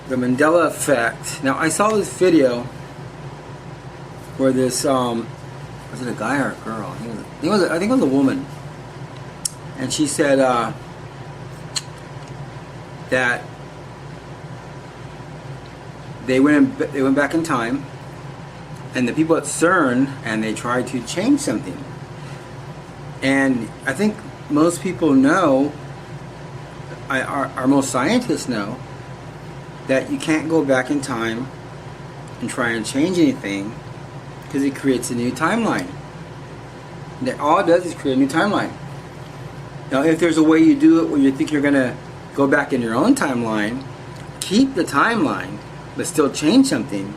the Mandela Effect. Now, I saw this video where this, was it a guy or a girl? I think it was a woman. And she said that they went back in time, and the people at CERN, and they tried to change something. And I think most people know, our most scientists know, that you can't go back in time and try and change anything, because it creates a new timeline. That all it does is create a new timeline. Now, if there's a way you do it where you think you're going to go back in your own timeline, keep the timeline, but still change something,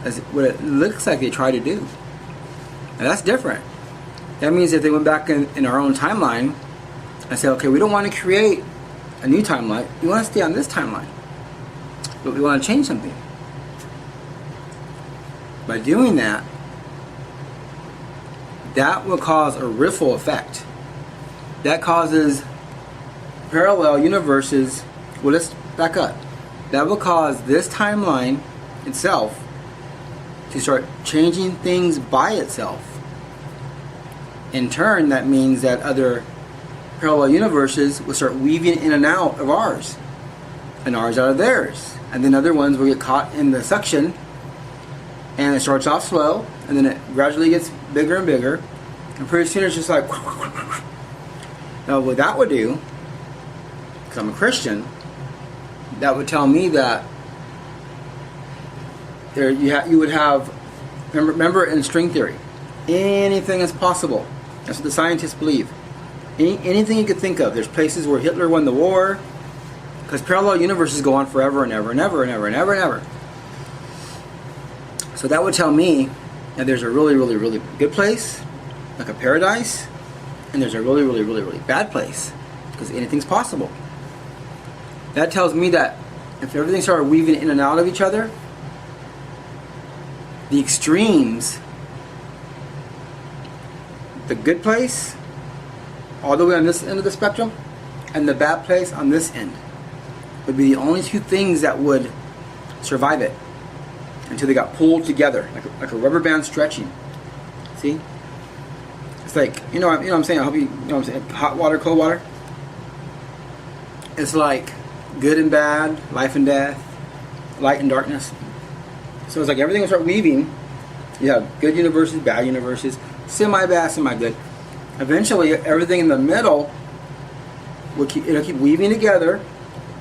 as what it looks like they try to do. Now, that's different. That means if they went back in our own timeline and said, okay, we don't want to create a new timeline, we want to stay on this timeline, but we want to change something. By doing that, that will cause a ripple effect. That causes parallel universes. Well, let's back up. That will cause this timeline itself to start changing things by itself. In turn, that means that other parallel universes will start weaving in and out of ours, and ours out of theirs. And then other ones will get caught in the suction, and it starts off slow, and then it gradually gets bigger and bigger, and pretty soon it's just like... Now, what that would do, because I'm a Christian, that would tell me that there you would have, remember in string theory, anything is possible. That's what the scientists believe. Anything you could think of. There's places where Hitler won the war, because parallel universes go on forever and ever and ever and ever and ever and ever. So that would tell me that there's a really, really, really good place, like a paradise, and there's a really, really, really, really bad place, because anything's possible. That tells me that if everything started weaving in and out of each other, the extremes, the good place, all the way on this end of the spectrum, and the bad place on this end, would be the only two things that would survive it until they got pulled together, like a rubber band stretching. See? It's like, you know what I'm saying? I hope you know what I'm saying. Hot water, cold water. It's like good and bad, life and death, light and darkness. So it's like everything will start weaving. You have good universes, bad universes, semi-bad, semi-good. Eventually, everything in the middle it'll keep weaving together,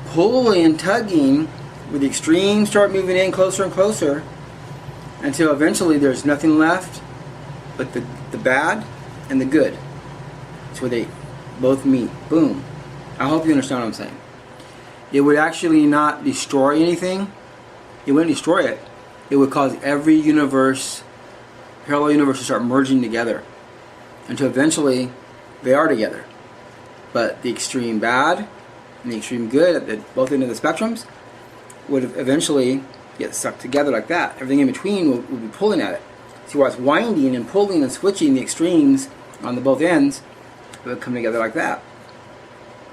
pulling and tugging, where the extremes start moving in closer and closer, until eventually there's nothing left but the bad and the good. It's where they both meet. Boom. I hope you understand what I'm saying. It would actually not destroy anything. It wouldn't destroy it. It would cause every universe, parallel universe, to start merging together, until eventually they are together. But the extreme bad and the extreme good at both ends of the spectrums would eventually get sucked together like that. Everything in between will be pulling at it. See why it's winding and pulling and switching the extremes on the both ends. It would come together like that.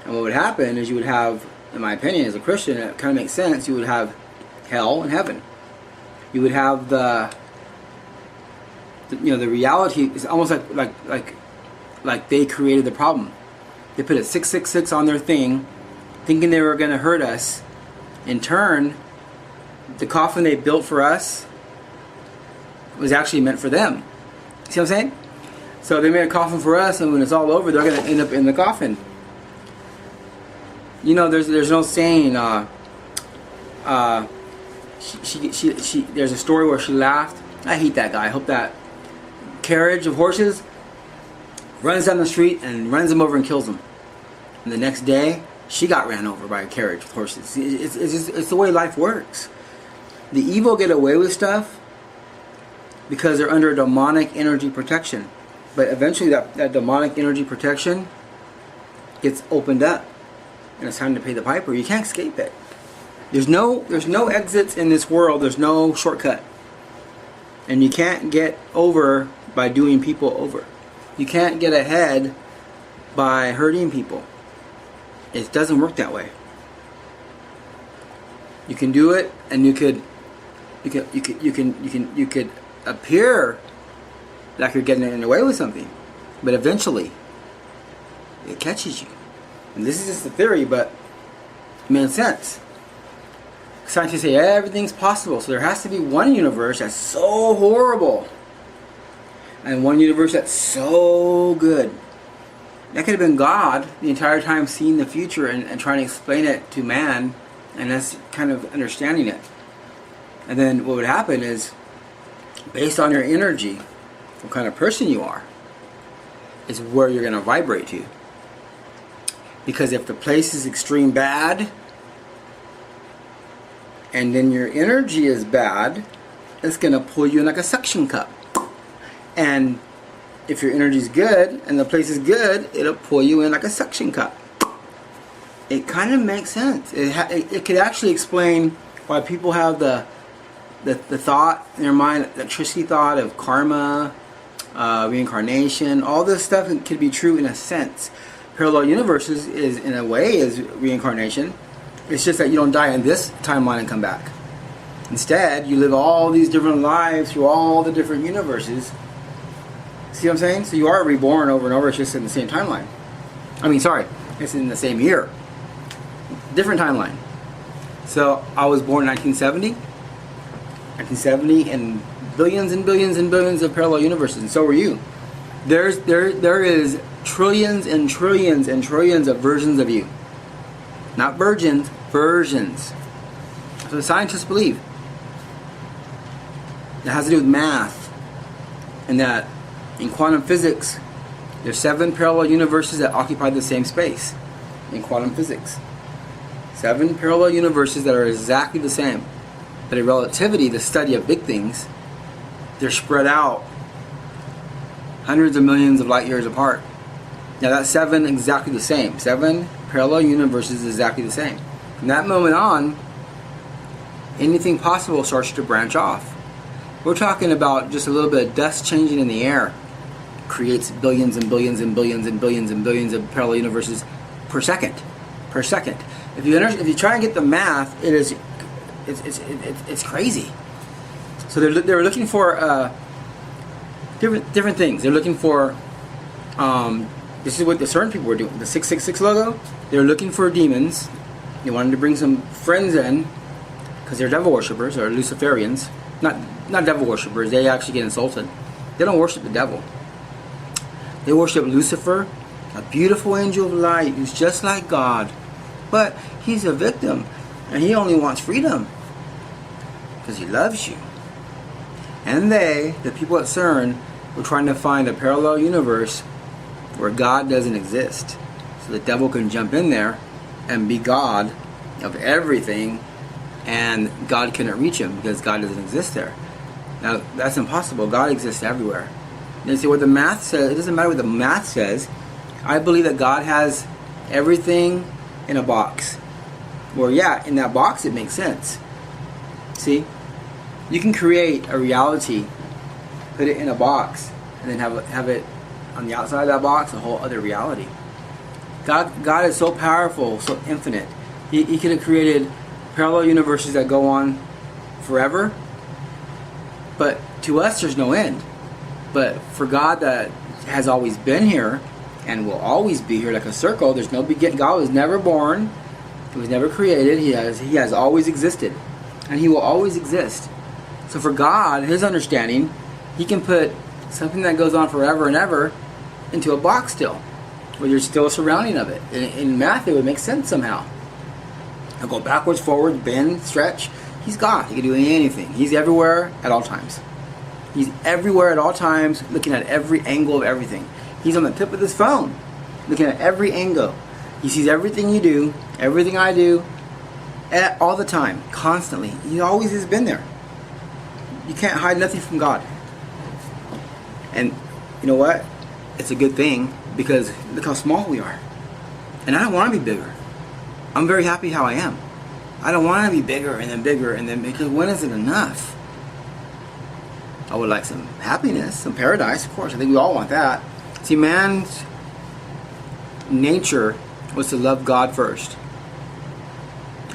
And what would happen is you would have, in my opinion, as a Christian, it kind of makes sense, you would have hell and heaven. You would have the reality is almost like they created the problem. They put a 666 on their thing, thinking they were going to hurt us. In turn, the coffin they built for us was actually meant for them. See what I'm saying? So they made a coffin for us, and when it's all over, they're going to end up in the coffin. You know, there's no saying. There's a story where she laughed. I hate that guy. I hope that carriage of horses runs down the street and runs them over and kills them. And the next day, she got ran over by a carriage of horses. It's the way life works. The evil get away with stuff because they're under demonic energy protection. But eventually that demonic energy protection gets opened up, and it's time to pay the piper. You can't escape it. There's no exits in this world. There's no shortcut. And you can't get over by doing people over. You can't get ahead by hurting people. It doesn't work that way. You can do it, and you could appear like you're getting away with something, but eventually it catches you. And this is just a theory, but it makes sense. Scientists say everything's possible, so there has to be one universe that's so horrible and one universe that's so good. That could have been God the entire time seeing the future and trying to explain it to man, and us kind of understanding it. And then what would happen is, based on your energy, what kind of person you are, is where you're going to vibrate to. Because if the place is extreme bad, and then your energy is bad, it's going to pull you in like a suction cup. And if your energy is good and the place is good, it'll pull you in like a suction cup. It kind of makes sense. It could actually explain why people have the thought in their mind, electricity thought of karma, reincarnation. All this stuff could be true in a sense. Parallel universes is, in a way, is reincarnation. It's just that you don't die in this timeline and come back. Instead, you live all these different lives through all the different universes. See what I'm saying? So you are reborn over and over. It's just in the same timeline. I mean, sorry, it's in the same year. Different timeline. So I was born in 1970. 1970, and billions and billions and billions of parallel universes, and so are you. There is trillions and trillions and trillions of versions of you. Not virgins, versions. That's what scientists believe. It has to do with math. And that in quantum physics, there's 7 parallel universes that occupy the same space. In quantum physics. 7 parallel universes that are exactly the same. But in relativity, the study of big things, they're spread out hundreds of millions of light years apart. Now that's 7 exactly the same. 7 parallel universes exactly the same. From that moment on, anything possible starts to branch off. We're talking about just a little bit of dust changing in the air creates billions and billions and billions and billions and billions of parallel universes per second. Per second. If you try and get the math, it's crazy. So they're looking for different things. They're looking for this is what the certain people were doing. The 666 logo. They're looking for demons. They wanted to bring some friends in because they're devil worshippers or Luciferians. Not devil worshippers. They actually get insulted. They don't worship the devil. They worship Lucifer, a beautiful angel of light who's just like God, but he's a victim, and he only wants freedom because he loves you. And the people at CERN, were trying to find a parallel universe where God doesn't exist, so the devil can jump in there and be God of everything, and God couldn't reach him because God doesn't exist there. Now that's impossible. God exists everywhere. And you see what the math says. It doesn't matter what the math says. I believe that God has everything in a box. Well, yeah, in that box it makes sense. See, you can create a reality, put it in a box, and then have it on the outside of that box, a whole other reality. God is so powerful, so infinite. He could have created parallel universes that go on forever, but to us there's no end. But for God that has always been here and will always be here like a circle, there's no beginning. God was never born. He was never created. He has always existed, and he will always exist. So for God, his understanding, he can put something that goes on forever and ever into a box still, where there's still a surrounding of it. In math, it would make sense somehow. He'll go backwards, forward, bend, stretch. He's God. He can do anything. He's everywhere at all times. He's everywhere at all times, looking at every angle of everything. He's on the tip of his phone, looking at every angle. He sees everything you do, everything I do, all the time, constantly. He always has been there. You can't hide nothing from God. And you know what? It's a good thing, because look how small we are. And I don't want to be bigger. I'm very happy how I am. I don't want to be bigger and then bigger and then, because when is it enough? I would like some happiness, some paradise, of course. I think we all want that. See, man's nature was to love God first,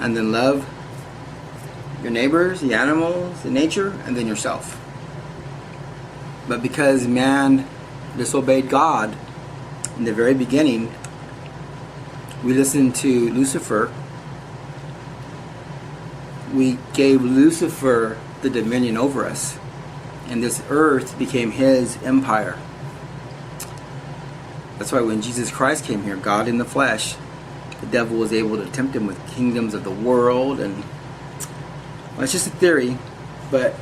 and then love your neighbors, the animals, the nature, and then yourself. But because man disobeyed God in the very beginning, we listened to Lucifer. We gave Lucifer the dominion over us, and this earth became his empire. That's why when Jesus Christ came here, God in the flesh, the devil was able to tempt him with kingdoms of the world. And well, it's just a theory, but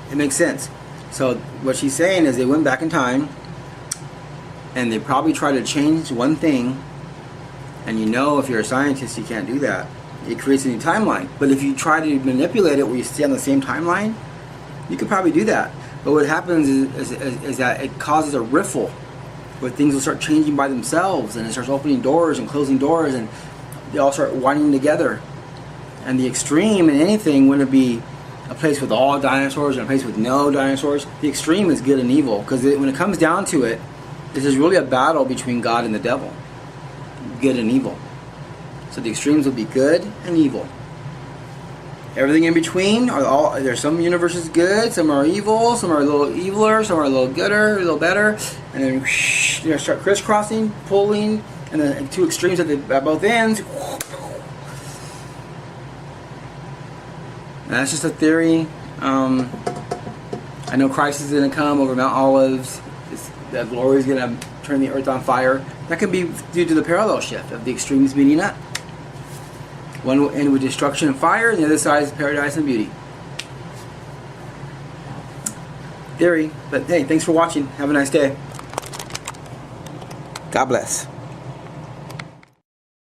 it makes sense. So what she's saying is they went back in time and they probably tried to change one thing, and if you're a scientist, you can't do that. It creates a new timeline. But if you try to manipulate it where you stay on the same timeline, you could probably do that. But what happens is that it causes a riffle where things will start changing by themselves, and it starts opening doors and closing doors, and they all start winding together. And the extreme in anything wouldn't be a place with all dinosaurs and a place with no dinosaurs. The extreme is good and evil, because when it comes down to it, this is really a battle between God and the devil, good and evil. So the extremes will be good and evil. Everything in between there's some universes good, some are evil, some are a little eviler, some are a little gooder, a little better, and then start crisscrossing, pulling, and then two extremes at both ends. And that's just a theory. I know Christ is going to come over Mount Olives. The glory is going to turn the earth on fire. That could be due to the parallel shift of the extremes meeting up. One will end with destruction and fire, and the other side is paradise and beauty. Theory, but hey, thanks for watching. Have a nice day. God bless.